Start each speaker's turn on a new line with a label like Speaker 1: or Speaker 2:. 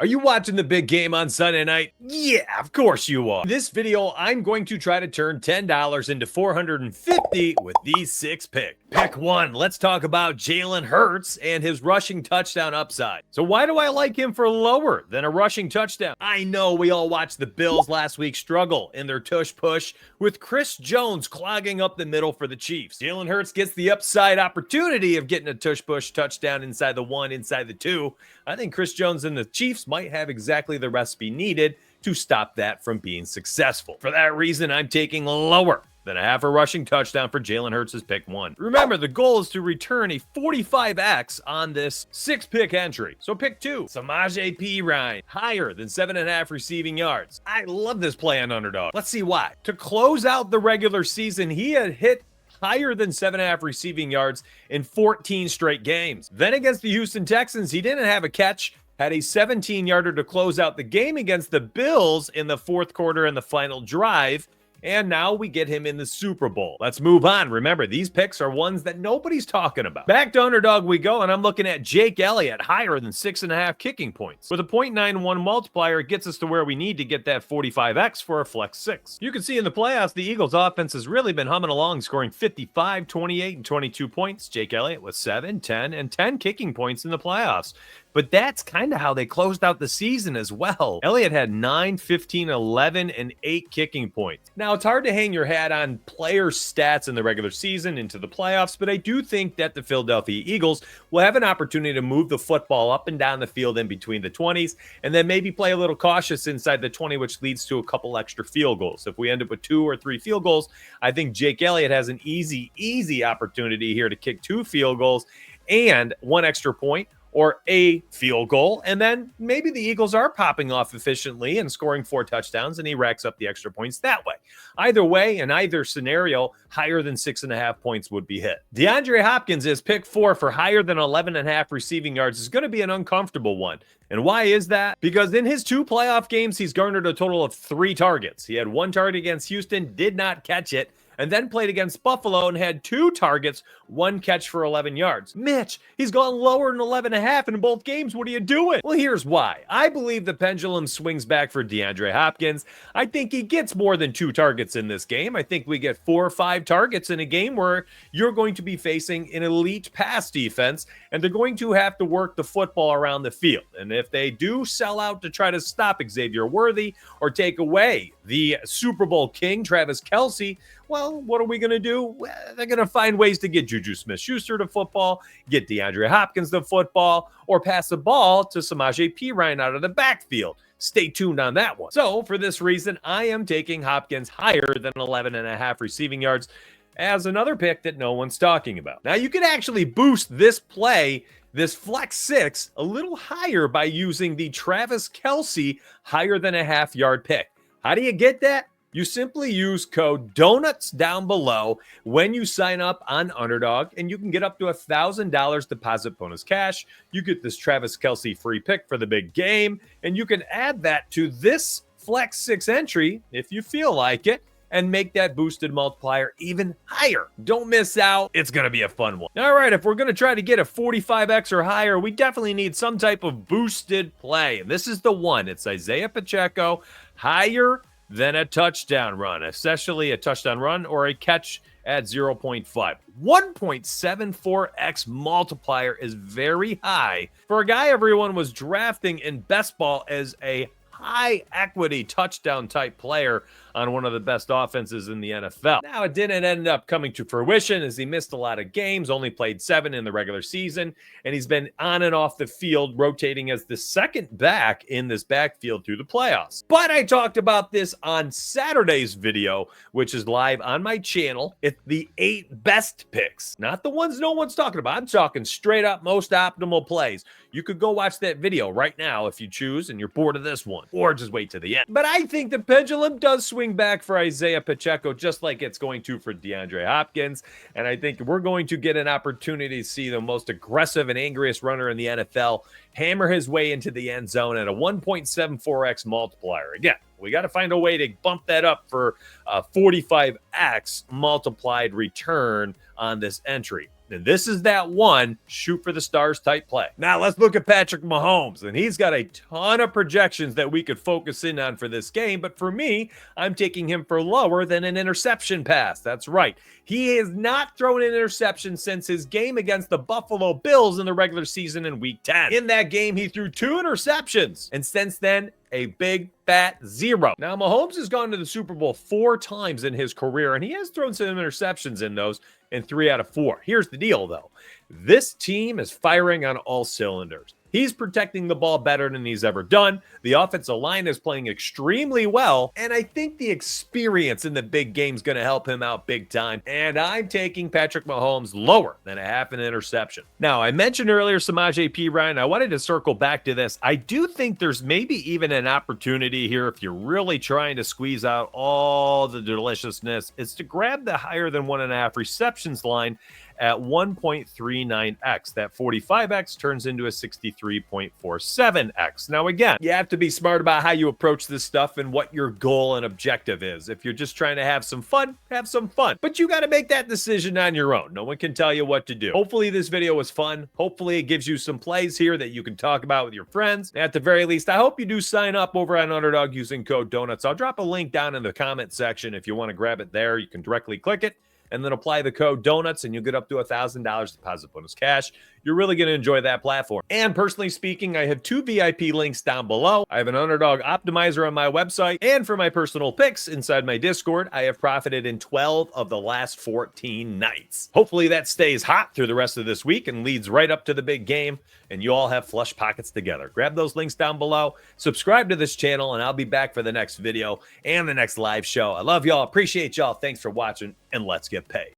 Speaker 1: Are you watching the big game on Sunday night? Yeah, of course you are. In this video, I'm going to try to turn $10 into $450 with these 6 picks. Pick 1, let's talk about Jalen Hurts and his rushing touchdown upside. So why do I like him for lower than a rushing touchdown? I know we all watched the Bills last week struggle in their tush-push with Chris Jones clogging up the middle for the Chiefs. Jalen Hurts gets the upside opportunity of getting a tush-push touchdown inside the 1, inside the 2. I think Chris Jones and the Chiefs might have exactly the recipe needed to stop that from being successful. For that reason, I'm taking lower than a half a rushing touchdown for Jalen Hurts' pick 1. Remember, the goal is to return a 45x on this 6-pick entry. So pick 2, Samaje Perine, higher than 7.5 receiving yards. I love this play on Underdog. Let's see why. To close out the regular season, he had hit higher than 7.5 receiving yards in 14 straight games. Then against the Houston Texans, he didn't have a catch, had a 17-yarder to close out the game against the Bills in the fourth quarter and the final drive. And now we get him in the Super Bowl. Let's move on. Remember, these picks are ones that nobody's talking about. Back to Underdog we go, and I'm looking at Jake Elliott, higher than 6.5 kicking points. With a 0.91 multiplier, it gets us to where we need to get that 45x for a flex 6. You can see in the playoffs, the Eagles' offense has really been humming along, scoring 55, 28, and 22 points. Jake Elliott with 7, 10, and 10 kicking points in the playoffs. But that's kind of how they closed out the season as well. Elliott had 9, 15, 11, and 8 kicking points. Now, it's hard to hang your hat on player stats in the regular season into the playoffs, but I do think that the Philadelphia Eagles will have an opportunity to move the football up and down the field in between the 20s, and then maybe play a little cautious inside the 20, which leads to a couple extra field goals. If we end up with 2 or 3 field goals, I think Jake Elliott has an easy opportunity here to kick 2 field goals and 1 extra point, or a field goal, and then maybe the Eagles are popping off efficiently and scoring 4 touchdowns, and he racks up the extra points that way. Either way, in either scenario, higher than 6.5 points would be hit. DeAndre Hopkins is pick 4 for higher than 11.5 receiving yards is going to be an uncomfortable one. And why is that? Because in his 2 playoff games, he's garnered a total of 3 targets. He had 1 target against Houston, did not catch it, and then played against Buffalo and had 2 targets, 1 catch for 11 yards. Mitch, he's gone lower than 11.5 in both games. What are you doing? Well, here's why. I believe the pendulum swings back for DeAndre Hopkins. I think he gets more than 2 targets in this game. I think we get 4 or 5 targets in a game where you're going to be facing an elite pass defense, and they're going to have to work the football around the field. And if they do sell out to try to stop Xavier Worthy or take away the Super Bowl king, Travis Kelce, well, what are we going to do? Well, they're going to find ways to get Juju Smith-Schuster to football, get DeAndre Hopkins to football, or pass the ball to Samaje Perine out of the backfield. Stay tuned on that one. So for this reason, I am taking Hopkins higher than 11.5 receiving yards as another pick that no one's talking about. Now, you can actually boost this play, this flex 6, a little higher by using the Travis Kelce higher than a half-yard pick. How do you get that? You simply use code DONUTS down below when you sign up on Underdog, and you can get up to $1,000 deposit bonus cash. You get this Travis Kelce free pick for the big game, and you can add that to this Flex 6 entry if you feel like it, and make that boosted multiplier even higher. Don't miss out. It's going to be a fun one. All right, if we're going to try to get a 45x or higher, we definitely need some type of boosted play. And this is the one. It's Isaiah Pacheco, higher than a touchdown run, especially a touchdown run or a catch at 0.5. 1.74x multiplier is very high for a guy everyone was drafting in best ball as a high equity touchdown type player on one of the best offenses in the NFL. Now, it didn't end up coming to fruition as he missed a lot of games, only played 7 in the regular season, and he's been on and off the field rotating as the second back in this backfield through the playoffs. But I talked about this on Saturday's video, which is live on my channel. It's the 8 best picks, not the ones no one's talking about. I'm talking straight up most optimal plays. You could go watch that video right now if you choose and you're bored of this one, or just wait to the end. But I think the pendulum does swing back for Isaiah Pacheco, just like it's going to for DeAndre Hopkins. And I think we're going to get an opportunity to see the most aggressive and angriest runner in the NFL hammer his way into the end zone at a 1.74x multiplier. Again, we got to find a way to bump that up for a 45x multiplied return on this entry. And this is that one shoot for the stars type play. Now let's look at Patrick Mahomes, and he's got a ton of projections that we could focus in on for this game. But for me, I'm taking him for lower than an interception pass. That's right. He has not thrown an interception since his game against the Buffalo Bills in the regular season in week 10. In that game, he threw 2 interceptions. And since then, a big fat 0. Now, Mahomes has gone to the Super Bowl 4 times in his career, and he has thrown some interceptions in those in 3 out of 4. Here's the deal, though. This team is firing on all cylinders. He's protecting the ball better than he's ever done. The offensive line is playing extremely well, and I think the experience in the big game is going to help him out big time. And I'm taking Patrick Mahomes lower than a half an interception. Now, I mentioned earlier Samaje Perine. I wanted to circle back to this. I do think there's maybe even an opportunity here if you're really trying to squeeze out all the deliciousness, is to grab the higher than 1.5 receptions line at 1.39x. That 45x turns into a 63.47x. Now, again, you have to be smart about how you approach this stuff and what your goal and objective is. If you're just trying to have some fun, have some fun. But you got to make that decision on your own. No one can tell you what to do. Hopefully this video was fun. Hopefully it gives you some plays here that you can talk about with your friends. At the very least, I hope you do sign up over on Underdog using code DONUTS. I'll drop a link down in the comment section. If you want to grab it there, you can directly click it and then apply the code DONUTS, and you'll get up to $1,000 deposit bonus cash. You're really going to enjoy that platform. And personally speaking, I have 2 VIP links down below. I have an Underdog optimizer on my website, and for my personal picks inside my Discord, I have profited in 12 of the last 14 nights. Hopefully that stays hot through the rest of this week and leads right up to the big game, and you all have flush pockets together. Grab those links down below, subscribe to this channel, and I'll be back for the next video and the next live show. I love y'all, appreciate y'all, thanks for watching, and let's get paid.